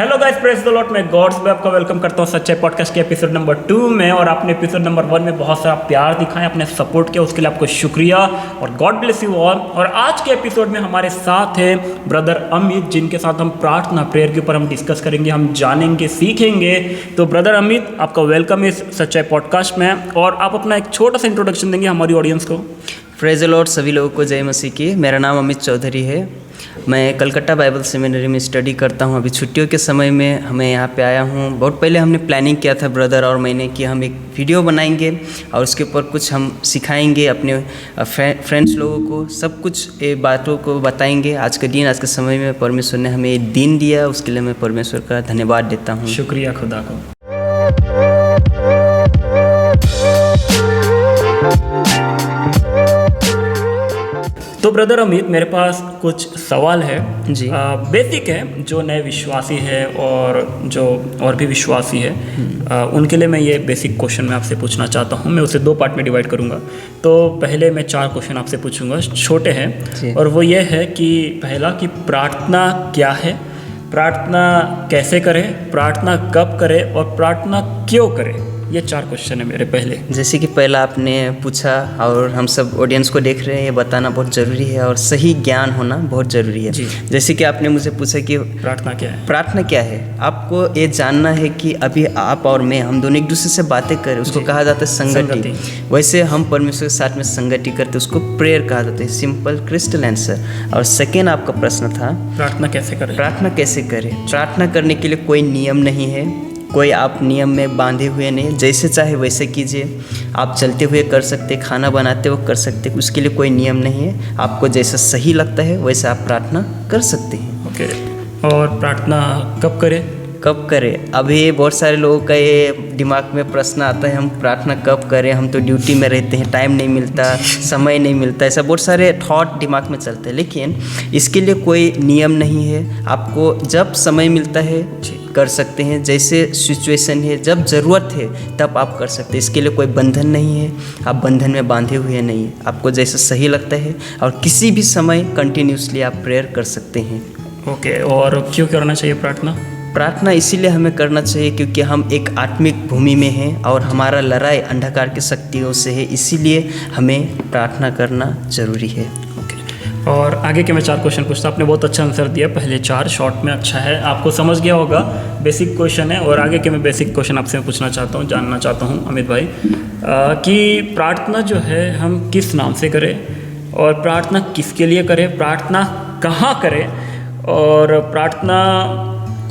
Hello guys, praise the Lord. मैं God's में आपका वेलकम करता हूँ सच्चाई पॉडकास्ट के एपिसोड नंबर 2 में। और आपने एपिसोड नंबर 1 में बहुत सारा प्यार दिखाया, अपने सपोर्ट किया, उसके लिए आपको शुक्रिया और गॉड ब्लेस यू ऑल। और आज के एपिसोड में हमारे साथ है ब्रदर अमित, जिनके साथ हम प्रार्थना प्रेयर के ऊपर हम डिस्कस करेंगे, हम जानेंगे, सीखेंगे। तो ब्रदर अमित, आपका वेलकम इस सच्चाई पॉडकास्ट में। और आप अपना एक छोटा सा इंट्रोडक्शन देंगे हमारी ऑडियंस को। प्रेज द लॉर्ड, सभी लोगों को जय मसीह की। मेरा नाम अमित चौधरी है। मैं कलकत्ता बाइबल सेमिनरी में स्टडी करता हूँ। अभी छुट्टियों के समय में मैं यहाँ पे आया हूँ। बहुत पहले हमने प्लानिंग किया था ब्रदर और मैंने कि हम एक वीडियो बनाएंगे और उसके ऊपर कुछ हम सिखाएंगे अपने फ्रेंड्स लोगों को, सब कुछ ये बातों को बताएंगे। आज के दिन, आज के समय में परमेश्वर ने हमें एक दिन दिया, उसके लिए मैं परमेश्वर का धन्यवाद देता हूँ। शुक्रिया खुदा को। तो ब्रदर अमित, मेरे पास कुछ सवाल है जी। बेसिक है, जो नए विश्वासी है और जो और भी विश्वासी है उनके लिए मैं ये बेसिक क्वेश्चन मैं आपसे पूछना चाहता हूँ। मैं उसे 2 पार्ट में डिवाइड करूँगा। तो पहले मैं 4 क्वेश्चन आपसे पूछूंगा, छोटे हैं, और वो ये है कि पहला कि प्रार्थना क्या है, प्रार्थना कैसे करें, प्रार्थना कब करें और प्रार्थना क्यों करें। ये 4 क्वेश्चन है मेरे पहले। जैसे कि पहला आपने पूछा और हम सब ऑडियंस को देख रहे हैं, ये बताना बहुत ज़रूरी है और सही ज्ञान होना बहुत ज़रूरी है। जी। जैसे कि आपने मुझे पूछा कि प्रार्थना क्या है। प्रार्थना क्या है, आपको ये जानना है कि अभी आप और मैं, हम दोनों एक दूसरे से बातें करें, उसको कहा जाता है संगति। वैसे हम परमेश्वर के साथ में संगति करते, उसको प्रेयर कहा जाता है। Simple crystal answer. और सेकेंड आपका प्रश्न था प्रार्थना कैसे करें। प्रार्थना कैसे करें। प्रार्थना करने के लिए कोई नियम नहीं है, कोई आप नियम में बांधे हुए नहीं, जैसे चाहे वैसे कीजिए। आप चलते हुए कर सकते, खाना बनाते हुए कर सकते, उसके लिए कोई नियम नहीं है। आपको जैसा सही लगता है वैसे आप प्रार्थना कर सकते हैं। ओके। और प्रार्थना कब करें। कब करें, अभी बहुत सारे लोगों का ये दिमाग में प्रश्न आता है, हम प्रार्थना कब करें, हम तो ड्यूटी में रहते हैं, टाइम नहीं मिलता, समय नहीं मिलता, ऐसा बहुत सारे थॉट दिमाग में चलते हैं। लेकिन इसके लिए कोई नियम नहीं है। आपको जब समय मिलता है कर सकते हैं, जैसे सिचुएशन है, जब ज़रूरत है तब आप कर सकते हैं। इसके लिए कोई बंधन नहीं है, आप बंधन में बांधे हुए नहीं हैं। आपको जैसा सही लगता है और किसी भी समय कंटिन्यूसली आप प्रेयर कर सकते हैं। ओके। और क्यों करना चाहिए प्रार्थना। प्रार्थना इसीलिए हमें करना चाहिए क्योंकि हम एक आत्मिक भूमि में हैं और हमारा लड़ाई अंधकार की शक्तियों से है, इसीलिए हमें प्रार्थना करना ज़रूरी है। ओके। और आगे के मैं 4 क्वेश्चन पूछता। आपने बहुत अच्छा आंसर दिया, पहले 4 शॉर्ट में अच्छा है, आपको समझ गया होगा। बेसिक क्वेश्चन है। और आगे के मैं बेसिक क्वेश्चन आपसे पूछना चाहता हूँ, जानना चाहता हूँ अमित भाई, कि प्रार्थना जो है हम किस नाम से करें, और प्रार्थना किसके लिए करें, प्रार्थना कहाँ करें, और प्रार्थना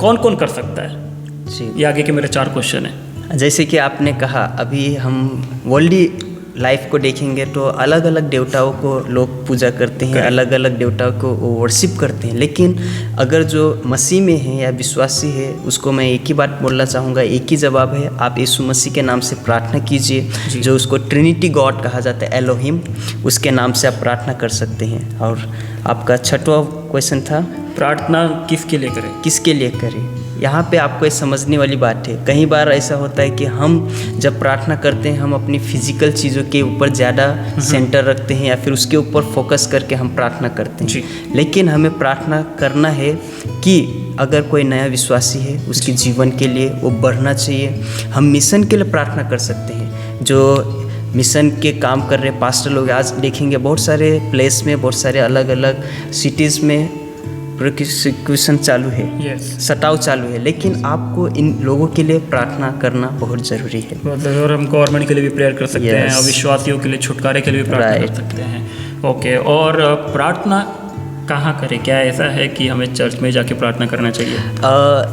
कौन कौन कर सकता है। जी, ये आगे के मेरे 4 क्वेश्चन हैं। जैसे कि आपने कहा, अभी हम वर्ल्डली लाइफ को देखेंगे तो अलग अलग देवताओं को लोग पूजा करते हैं, अलग अलग देवताओं को वर्शिप करते हैं। लेकिन अगर जो मसीह में है या विश्वासी है, उसको मैं एक ही बात बोलना चाहूँगा, एक ही जवाब है, आप यीशु मसीह के नाम से प्रार्थना कीजिए, जो उसको ट्रिनिटी गॉड कहा जाता है, एलोहिम, उसके नाम से आप प्रार्थना कर सकते हैं। और आपका 6वां क्वेश्चन था प्रार्थना किसके लिए करें। किसके लिए करें। यहाँ पे आपको ये समझने वाली बात है, कई बार ऐसा होता है कि हम जब प्रार्थना करते हैं, हम अपनी फिजिकल चीज़ों के ऊपर ज़्यादा सेंटर रखते हैं या फिर उसके ऊपर फोकस करके हम प्रार्थना करते हैं। लेकिन हमें प्रार्थना करना है कि अगर कोई नया विश्वासी है, उसके जीवन के लिए वो बढ़ना चाहिए। हम मिशन के लिए प्रार्थना कर सकते हैं, जो मिशन के काम कर रहे पास्टर लोग, आज देखेंगे बहुत सारे प्लेस में, बहुत सारे अलग अलग सिटीज़ में प्रोसिक्यूशन चालू है, सताव चालू है, लेकिन आपको इन लोगों के लिए प्रार्थना करना बहुत ज़रूरी है। और हम गवर्नमेंट के लिए भी प्रेयर कर सकते हैं, और विश्वासियों के लिए, छुटकारे के लिए भी प्रार्थना कर सकते हैं। ओके। और प्रार्थना कहाँ करें, क्या ऐसा है कि हमें चर्च में जाके प्रार्थना करना चाहिए।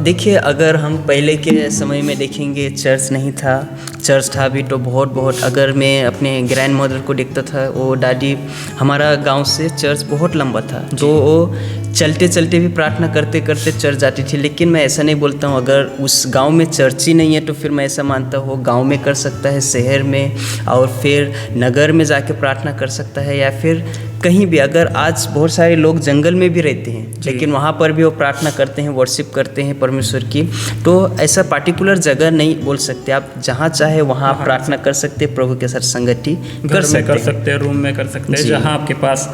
देखिए, अगर हम पहले के समय में देखेंगे, चर्च नहीं था, चर्च था भी तो बहुत अगर मैं अपने ग्रैंड मदर को देखता था, वो दादी, हमारा गांव से चर्च बहुत लंबा था, तो वो चलते चलते भी प्रार्थना करते करते चर्च जाती थी। लेकिन मैं ऐसा नहीं बोलता हूँ, अगर उस गांव में चर्च ही नहीं है तो फिर मैं ऐसा मानता हूँ गांव में कर सकता है, शहर में, और फिर नगर में जाके प्रार्थना कर सकता है, या फिर कहीं भी। अगर आज बहुत सारे लोग जंगल में भी रहते हैं, लेकिन वहाँ पर भी वो प्रार्थना करते हैं, वर्शिप करते हैं परमेश्वर की, तो ऐसा पार्टिकुलर जगह नहीं बोल सकते। आप जहाँ चाहे वहाँ आप प्रार्थना कर सकते हैं, प्रभु के साथ संगति कर सकते हैं, रूम में कर सकते हैं, जहाँ आपके पास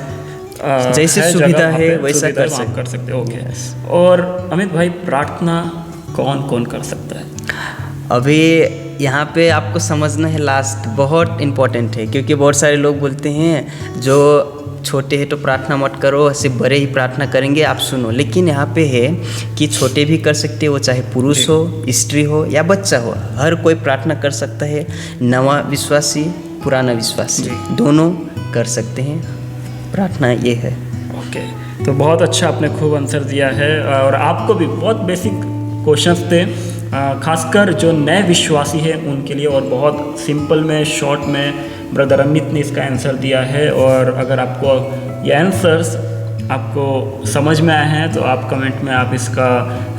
जैसे सुविधा है वैसा कर सकते हैं। ओके। और अमित भाई, प्रार्थना कौन कौन कर सकता है? अभी यहाँ पे आपको समझना है, लास्ट बहुत इम्पोर्टेंट है, क्योंकि बहुत सारे लोग बोलते हैं जो छोटे हैं तो प्रार्थना मत करो, सिर्फ बड़े ही प्रार्थना करेंगे, आप सुनो। लेकिन यहाँ पे है कि छोटे भी कर सकते हो, चाहे पुरुष हो, स्त्री हो या बच्चा हो, हर कोई प्रार्थना कर सकता है। नवा विश्वासी, पुराना विश्वासी, दोनों कर सकते हैं। प्रार्थना ये है। ओके, तो बहुत अच्छा आपने खूब आंसर दिया है और आपको भी बहुत बेसिक क्वेश्चंस थे, खासकर जो नए विश्वासी हैं उनके लिए, और बहुत सिंपल में, शॉर्ट में ब्रदर अमित ने इसका आंसर दिया है। और अगर आपको ये आंसर्स आपको समझ में आए हैं तो आप कमेंट में आप इसका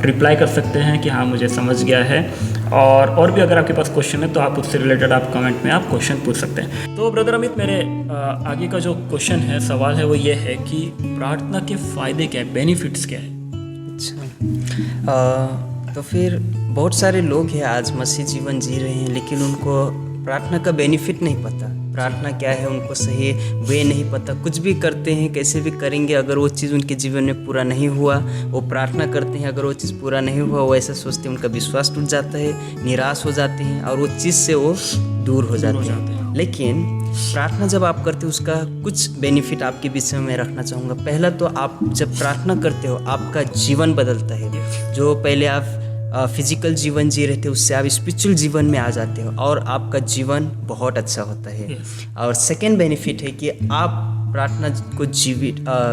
रिप्लाई कर सकते हैं कि हाँ मुझे समझ गया है। और भी अगर आपके पास क्वेश्चन है तो आप उससे रिलेटेड आप कमेंट में आप क्वेश्चन पूछ सकते हैं। तो ब्रदर अमित, मेरे आगे का जो क्वेश्चन है, सवाल है, वो ये है कि प्रार्थना के फ़ायदे क्या है, बेनिफिट्स क्या है? अच्छा, तो फिर बहुत सारे लोग हैं आज मसीह जीवन जी रहे हैं, लेकिन उनको प्रार्थना का बेनिफिट नहीं पता। प्रार्थना क्या है उनको सही वे नहीं पता, कुछ भी करते हैं, कैसे भी करेंगे, अगर वो चीज़ उनके जीवन में पूरा नहीं हुआ, वो प्रार्थना करते हैं, अगर वो चीज़ पूरा नहीं हुआ, वो ऐसा सोचते हैं, उनका विश्वास टूट जाता है, निराश हो जाते हैं और वो चीज़ से वो दूर हो जाते हैं। लेकिन प्रार्थना जब आप करते हो उसका कुछ बेनिफिट आपके बीच में मैं रखना चाहूँगा। पहला तो आप जब प्रार्थना करते हो आपका जीवन बदलता है। जो पहले आप फिजिकल जीवन जी रहे थे उससे आप स्पिरिचुअल जीवन में आ जाते हो और आपका जीवन बहुत अच्छा होता है। और सेकेंड बेनिफिट है कि आप प्रार्थना को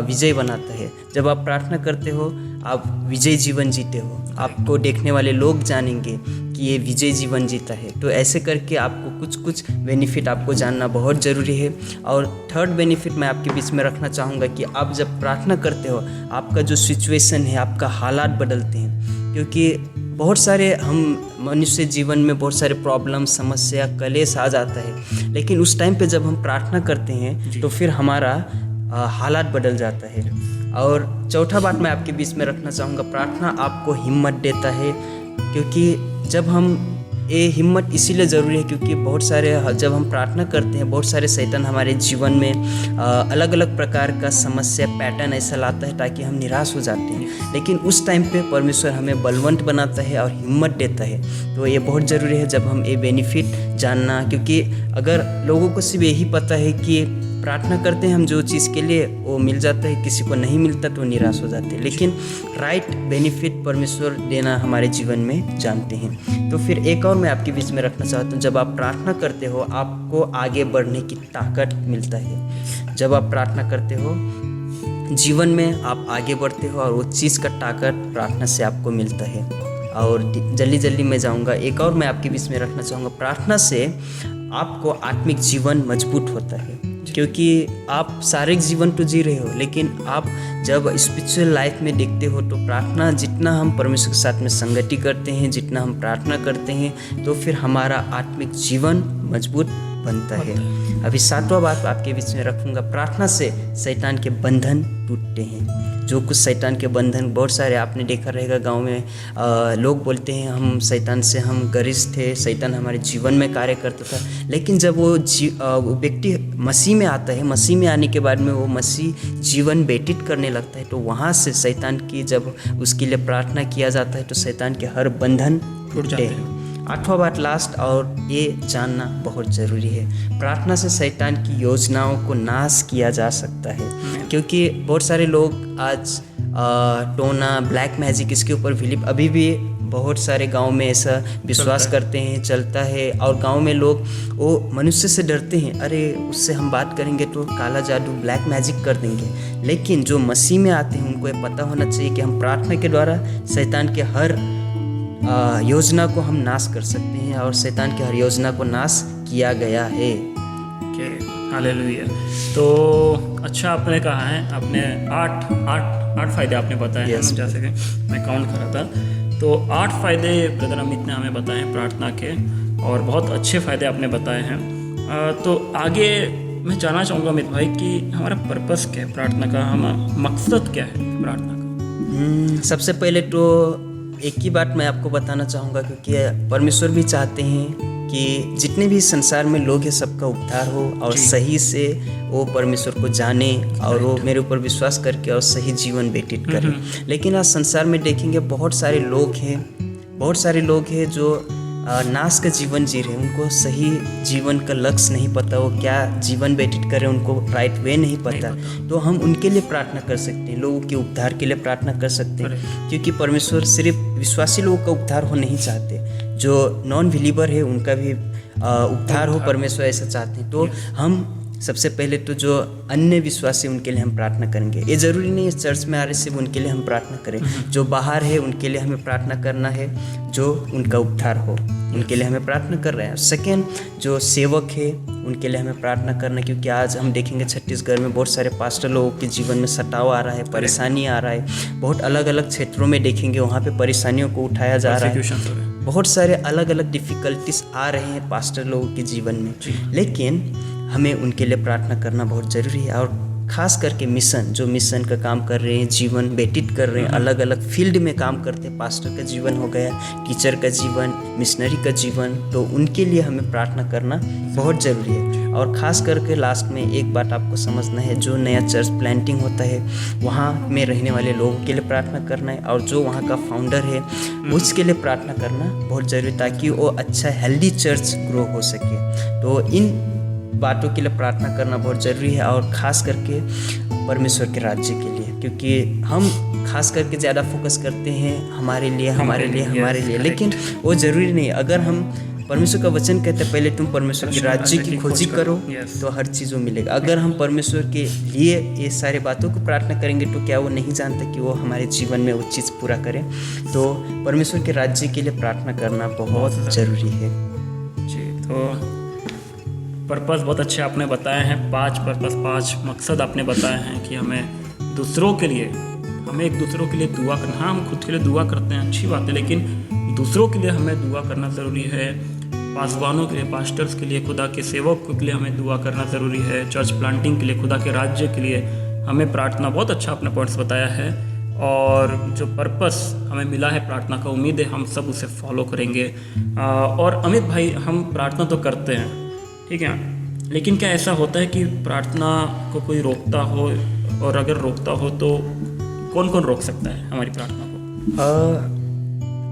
विजय बनाता है। जब आप प्रार्थना करते हो आप विजय जीवन जीते हो, आपको देखने वाले लोग जानेंगे कि ये विजय जीवन जीता है। तो ऐसे करके आपको कुछ बेनिफिट आपको जानना बहुत ज़रूरी है। और थर्ड बेनिफिट मैं आपके बीच में रखना चाहूँगा कि आप जब प्रार्थना करते हो आपका जो सिचुएशन है, आपका हालात बदलते हैं। क्योंकि बहुत सारे हम मनुष्य जीवन में बहुत सारे प्रॉब्लम, समस्या, कलेश आ जाता है, लेकिन उस टाइम पे जब हम प्रार्थना करते हैं तो फिर हमारा हालात बदल जाता है। और चौथा बात मैं आपके बीच में रखना चाहूँगा, प्रार्थना आपको हिम्मत देता है। क्योंकि जब हम ये हिम्मत इसीलिए ज़रूरी है क्योंकि बहुत सारे जब हम प्रार्थना करते हैं बहुत सारे शैतान हमारे जीवन में अलग अलग प्रकार का समस्या पैटर्न ऐसा लाता है ताकि हम निराश हो जाते हैं। लेकिन उस टाइम पे परमेश्वर हमें बलवंत बनाता है और हिम्मत देता है। तो ये बहुत ज़रूरी है जब हम ये बेनिफिट जानना, क्योंकि अगर लोगों को सिर्फ यही पता है कि प्रार्थना करते हैं हम जो चीज़ के लिए वो मिल जाता है, किसी को नहीं मिलता तो निराश हो जाते हैं। लेकिन राइट बेनिफिट परमेश्वर देना हमारे जीवन में जानते हैं। तो फिर एक और मैं आपके बीच में रखना चाहता हूँ, जब आप प्रार्थना करते हो आपको आगे बढ़ने की ताकत मिलता है। जब आप प्रार्थना करते हो जीवन में आप आगे बढ़ते हो और वो चीज़ का ताकत प्रार्थना से आपको मिलता है। और जल्दी मैं जाऊँगा, एक और मैं आपके बीच में रखना चाहूँगा, प्रार्थना से आपको आत्मिक जीवन मजबूत होता है। क्योंकि आप शारीरिक जीवन तो जी रहे हो, लेकिन आप जब स्पिरिचुअल लाइफ में देखते हो तो प्रार्थना, जितना हम परमेश्वर के साथ में संगति करते हैं, जितना हम प्रार्थना करते हैं, तो फिर हमारा आत्मिक जीवन मजबूत बनता है। अभी सातवां बात आपके बीच में रखूँगा, प्रार्थना से शैतान के बंधन टूटते हैं। जो कुछ शैतान के बंधन बहुत सारे आपने देखा रहेगा गांव में लोग बोलते हैं हम शैतान से हम गरिष्ठ थे, शैतान हमारे जीवन में कार्य करता था। लेकिन जब वो व्यक्ति मसीह में आता है, मसीह में आने के बाद में वो मसीह जीवन व्यतीत करने लगता है, तो वहाँ से शैतान की जब उसके लिए प्रार्थना किया जाता है तो शैतान के हर बंधन टूट जाते हैं। आठवां बात लास्ट, और ये जानना बहुत ज़रूरी है, प्रार्थना से शैतान की योजनाओं को नाश किया जा सकता है। क्योंकि बहुत सारे लोग आज टोना, ब्लैक मैजिक, इसके ऊपर बिलीव अभी भी बहुत सारे गांव में ऐसा विश्वास करते हैं, चलता है। और गांव में लोग वो मनुष्य से डरते हैं, अरे उससे हम बात करेंगे तो काला जादू, ब्लैक मैजिक कर देंगे। लेकिन जो मसीह में आते हैं उनको ये पता होना चाहिए कि हम प्रार्थना के द्वारा शैतान के हर योजना को हम नाश कर सकते हैं और शैतान की हर योजना को नाश किया गया है। हालेलुया। तो अच्छा आपने कहा है, आपने आठ फायदे आपने बताए हैं, जैसे कि मैं काउंट कर रहा था। तो 8 फायदे ब्रदर अमित ने हमें बताए हैं प्रार्थना के, और बहुत अच्छे फायदे आपने बताए हैं। तो आगे मैं जानना चाहूँगा अमित भाई कि हमारा पर्पस क्या है प्रार्थना का, हमारा मकसद क्या है प्रार्थना का? सबसे पहले तो एक ही बात मैं आपको बताना चाहूँगा, क्योंकि परमेश्वर भी चाहते हैं कि जितने भी संसार में लोग हैं सबका उद्धार हो और सही से वो परमेश्वर को जाने और वो मेरे ऊपर विश्वास करके और सही जीवन व्यतीत करें। लेकिन आज संसार में देखेंगे बहुत सारे लोग हैं, बहुत सारे लोग हैं जो नाश का जीवन जी रहे हैं, उनको सही जीवन का लक्ष्य नहीं पता, वो क्या जीवन व्यतीत कर रहे हैं उनको राइट वे नहीं पता। तो हम उनके लिए प्रार्थना कर सकते हैं, लोगों के उद्धार के लिए प्रार्थना कर सकते हैं, क्योंकि परमेश्वर सिर्फ विश्वासी लोगों का उद्धार हो नहीं चाहते, जो नॉन बिलीवर है उनका भी उद्धार हो परमेश्वर ऐसा चाहते हैं। तो हम सबसे पहले तो जो अन्य विश्वासी उनके लिए हम प्रार्थना करेंगे। ये ज़रूरी नहीं है चर्च में आ रहे सिर्फ उनके लिए हम प्रार्थना करें, जो बाहर है उनके लिए हमें प्रार्थना करना है, जो उनका उद्धार हो उनके लिए हमें प्रार्थना कर रहे हैं। सेकेंड, जो सेवक है उनके लिए हमें प्रार्थना करना, क्योंकि आज हम देखेंगे छत्तीसगढ़ में बहुत सारे पास्टर लोगों के जीवन में सताव आ रहा है, परेशानी आ रहा है। बहुत अलग अलग क्षेत्रों में देखेंगे वहाँ पे परेशानियों को उठाया जा रहा है, बहुत सारे अलग अलग डिफ़िकल्टीज आ रहे हैं पास्टर लोगों के जीवन में, लेकिन हमें उनके लिए प्रार्थना करना बहुत ज़रूरी है। और ख़ास करके जो मिशन का काम कर रहे हैं, जीवन व्यतीत कर रहे हैं, अलग अलग फील्ड में काम करते हैं, पास्टर का जीवन हो गया, टीचर का जीवन, मिशनरी का जीवन, तो उनके लिए हमें प्रार्थना करना बहुत ज़रूरी है। और ख़ास करके लास्ट में एक बात आपको समझना है, जो नया चर्च प्लांटिंग होता है वहाँ में रहने वाले लोगों के लिए प्रार्थना करना है, और जो वहाँ का फाउंडर है उसके लिए प्रार्थना करना बहुत ज़रूरी, ताकि वो अच्छा हेल्दी चर्च ग्रो हो सके। तो इन बातों के लिए प्रार्थना करना बहुत ज़रूरी है, और ख़ास करके परमेश्वर के राज्य के लिए, क्योंकि हम खास करके ज़्यादा फोकस करते हैं हमारे लिए, लेकिन वो ज़रूरी नहीं। अगर हम परमेश्वर का वचन कहते हैं पहले तुम परमेश्वर के राज्य की खोजी करो तो हर चीज़ मिलेगा। अगर हम परमेश्वर के लिए ये सारे बातों को प्रार्थना करेंगे तो क्या वो नहीं जानता कि वो हमारे जीवन में वो चीज़ पूरा करें? तो परमेश्वर के राज्य के लिए प्रार्थना करना बहुत ज़रूरी है जी। तो पर्पस बहुत अच्छे आपने बताए हैं, 5 पर्पस, 5 मकसद आपने बताए हैं कि हमें दूसरों के लिए, हमें एक दूसरों के लिए दुआ करना। हाँ, हम खुद के लिए दुआ करते हैं, अच्छी बात है, लेकिन दूसरों के लिए हमें दुआ करना ज़रूरी है। पासवानों के लिए, पास्टर्स के लिए, खुदा के सेवकों के लिए हमें दुआ करना ज़रूरी है। चर्च प्लांटिंग के लिए, खुदा के राज्य के लिए हमें प्रार्थना, बहुत अच्छा आपने पॉइंट्स बताया है। और जो पर्पस हमें मिला है प्रार्थना का, उम्मीद है हम सब उसे फॉलो करेंगे। और अमित भाई, हम प्रार्थना तो करते हैं, ठीक है, लेकिन क्या ऐसा होता है कि प्रार्थना को कोई रोकता हो, और अगर रोकता हो तो कौन कौन रोक सकता है हमारी प्रार्थना को?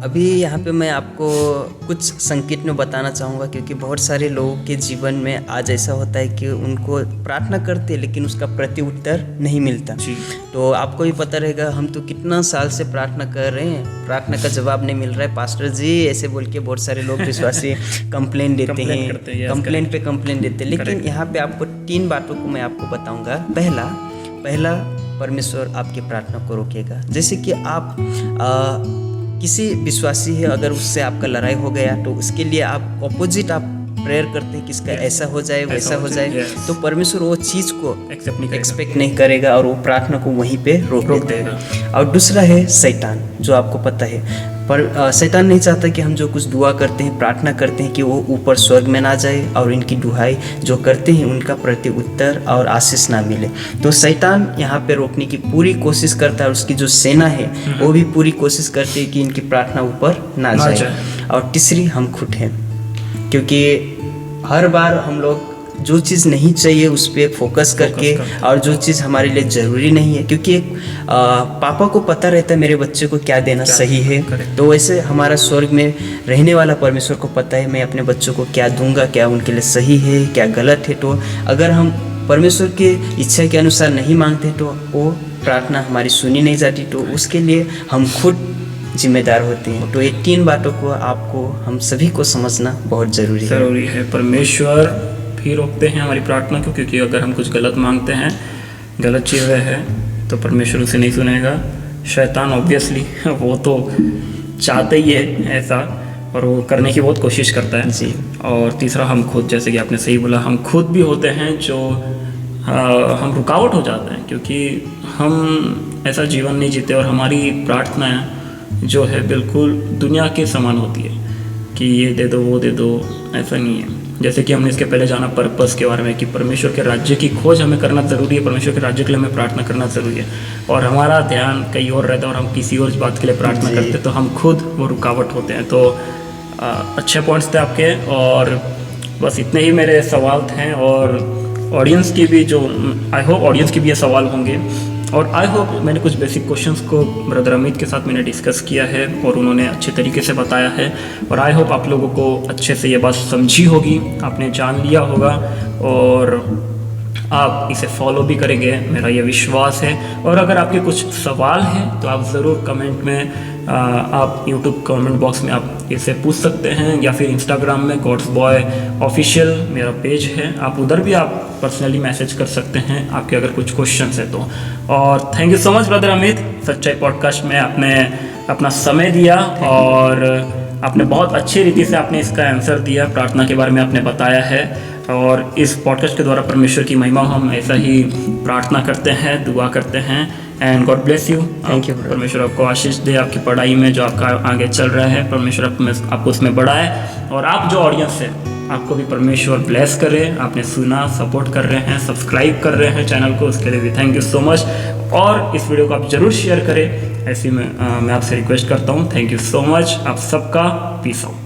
अभी यहाँ पे मैं आपको कुछ संकेत में बताना चाहूँगा, क्योंकि बहुत सारे लोगों के जीवन में आज ऐसा होता है कि उनको प्रार्थना करते लेकिन उसका प्रति उत्तर नहीं मिलता। तो आपको भी पता रहेगा, हम तो कितना साल से प्रार्थना कर रहे हैं, प्रार्थना का जवाब नहीं मिल रहा है, पास्टर जी ऐसे बोल के बहुत सारे लोग विश्वासी कंप्लेन देते हैं, कंप्लेन पे कंप्लेन देते हैं। लेकिन यहाँ पे आपको 3 बातों को मैं आपको बताऊँगा। पहला, परमेश्वर आपकी प्रार्थना को रोकेगा। जैसे कि आप किसी विश्वासी है, अगर उससे आपका लड़ाई हो गया तो उसके लिए आप ऑपोजिट आप प्रेयर करते हैं कि इसका ऐसा हो जाए, वैसा हो जाए, तो परमेश्वर वो चीज़ को एक्सपेक्ट नहीं करेगा और वो प्रार्थना को वहीं पे रोक देगा। और दूसरा है शैतान, जो आपको पता है, पर शैतान नहीं चाहता कि हम जो कुछ दुआ करते हैं, प्रार्थना करते हैं, कि वो ऊपर स्वर्ग में ना जाए और इनकी दुहाई जो करते हैं उनका प्रति उत्तर और आशीष ना मिले। तो शैतान यहाँ पे रोकने की पूरी कोशिश करता है, और उसकी जो सेना है वो भी पूरी कोशिश करती है कि इनकी प्रार्थना ऊपर ना जाए। और तीसरी, हम खुद हैं, क्योंकि हर बार हम लोग जो चीज़ नहीं चाहिए उस पर फोकस करके, और जो चीज़ हमारे लिए ज़रूरी नहीं है, क्योंकि एक पापा को पता रहता है मेरे बच्चे को क्या देना सही है, तो वैसे हमारा स्वर्ग में रहने वाला परमेश्वर को पता है मैं अपने बच्चों को क्या दूंगा, क्या उनके लिए सही है, क्या गलत है। तो अगर हम परमेश्वर की इच्छा के अनुसार नहीं मांगते तो वो प्रार्थना हमारी सुनी नहीं जाती, तो उसके लिए हम खुद जिम्मेदार होते हैं। तो ये 3 बातों को आपको, हम सभी को समझना बहुत ज़रूरी है। परमेश्वर भी रोकते हैं हमारी प्रार्थना को, क्योंकि अगर हम कुछ गलत मांगते हैं, गलत चीज़ें हैं, तो परमेश्वर उसे नहीं सुनेगा। शैतान ऑब्वियसली वो तो चाहते ही है ऐसा, और वो करने की बहुत कोशिश करता है जी। और तीसरा, हम खुद, जैसे कि आपने सही बोला, हम खुद भी होते हैं जो हम रुकावट हो जाते हैं, क्योंकि हम ऐसा जीवन नहीं जीते, और हमारी प्रार्थना जो है बिल्कुल दुनिया के समान होती है कि ये दे दो, वो दे दो, ऐसा नहीं है। जैसे कि हमने इसके पहले जाना पर्पस के बारे में, कि परमेश्वर के राज्य की खोज हमें करना ज़रूरी है, परमेश्वर के राज्य के लिए हमें प्रार्थना करना ज़रूरी है, और हमारा ध्यान कहीं और रहता है और हम किसी और बात के लिए प्रार्थना करते हैं, तो हम खुद वो रुकावट होते हैं। तो अच्छे पॉइंट्स थे आपके, और बस इतने ही मेरे सवाल थे, और ऑडियंस की भी, जो आई होप ऑडियंस की भी ये सवाल होंगे, और आई होप मैंने कुछ बेसिक क्वेश्चंस को ब्रदर अमित के साथ मैंने डिस्कस किया है और उन्होंने अच्छे तरीके से बताया है, और आई होप आप लोगों को अच्छे से ये बात समझी होगी, आपने जान लिया होगा और आप इसे फॉलो भी करेंगे, मेरा ये विश्वास है। और अगर आपके कुछ सवाल हैं तो आप ज़रूर कमेंट में आप यूट्यूब कमेंट बॉक्स में आप इसे पूछ सकते हैं, या फिर इंस्टाग्राम में गॉड्स बॉय ऑफिशियल मेरा पेज है, आप उधर भी आप पर्सनली मैसेज कर सकते हैं आपके अगर कुछ क्वेश्चंस है तो। और thank you so much brother Amit, सच्चाई पॉडकास्ट में आपने अपना समय दिया और आपने बहुत अच्छी रीति से आपने इसका आंसर दिया, प्रार्थना के बारे में आपने बताया है। और इस पॉडकास्ट के द्वारा परमेश्वर की महिमा हम ऐसा ही प्रार्थना करते हैं, दुआ करते हैं। And God bless you. Thank you. परमेश्वर आपको आशीष दे आपकी पढ़ाई में, जो आपका आगे चल रहा है परमेश्वर आपको उसमें बढ़ाए, और आप जो ऑडियंस है आपको भी परमेश्वर ब्लेस करे। आपने सुना, सपोर्ट कर रहे हैं, सब्सक्राइब कर रहे हैं चैनल को, उसके लिए भी थैंक यू सो मच। और इस वीडियो को आप ज़रूर शेयर करें, ऐसी मैं आपसे रिक्वेस्ट करता हूँ। थैंक यू सो मच, आप सबका पीस आउट।